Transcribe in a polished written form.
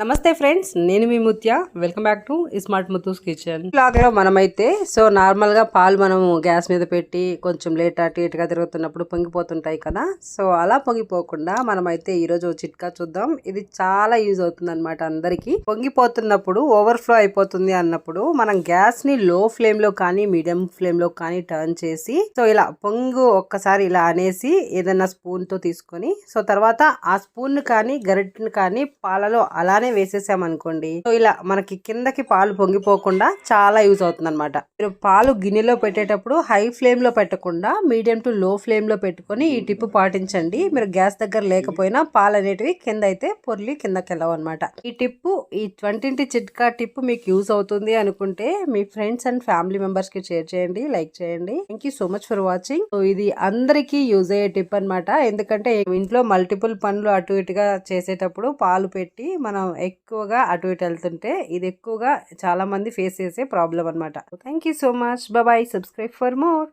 నమస్తే ఫ్రెండ్స్, నేను మీ Muthya. Welcome back to smart Muthu's kitchen. Blog లో మనమైతే నార్మల్ గా పాలు మనం గ్యాస్ మీద పెట్టి కొంచెం లేట్ అటు ఇటుగా తిరుగుతున్నప్పుడు పొంగిపోతుంటాయి కదా. సో అలా పొంగిపోకుండా మనమైతే ఈ రోజు చిట్కా చూద్దాం. ఇది చాలా యూజ్ అవుతుంది అనమాట అందరికి. పొంగిపోతున్నప్పుడు ఓవర్ఫ్లో అయిపోతుంది అన్నప్పుడు మనం గ్యాస్ ని లో ఫ్లేమ్ లో కానీ మీడియం ఫ్లేమ్ లో కానీ టర్న్ చేసి ఇలా పొంగు ఒక్కసారి ఇలా అనేసి ఏదైనా స్పూన్ తో తీసుకొని తర్వాత ఆ స్పూన్ కానీ గరిటెని కానీ పాలలో అలానే వేసేసామనుకోండి, ఇలా మనకి కిందకి పాలు పొంగిపోకుండా చాలా యూజ్ అవుతుంది అనమాట. మీరు పాలు గిన్నెలో పెట్టేటప్పుడు హై ఫ్లేమ్ లో పెట్టకుండా మీడియం టు లో ఫ్లేమ్ లో పెట్టుకొని ఈ టిప్ పాటించండి. మీరు గ్యాస్ దగ్గర లేకపోయినా పాలు అనేటివి కింద అయితే పొర్లి కిందకి వెళ్ళవు అనమాట. ఈ టిప్, ఈ 20 చిట్కా టిప్ మీకు యూజ్ అవుతుంది అనుకుంటే మీ ఫ్రెండ్స్ అండ్ ఫ్యామిలీ మెంబర్స్ కి షేర్ చేయండి, లైక్ చేయండి. Thank you so much for watching. ఇది అందరికీ యూజ్ అయ్యే టిప్ అనమాట. ఎందుకంటే ఇంట్లో మల్టిపుల్ పనులు అటు ఇటుగా చేసేటప్పుడు పాలు పెట్టి మనం ఎక్కువగా అటు ఇటు వెళ్తుంటే ఇది ఎక్కువగా చాలా మంది ఫేస్ చేసే ప్రాబ్లం అనమాట. Thank you so much. Bye. Subscribe for more.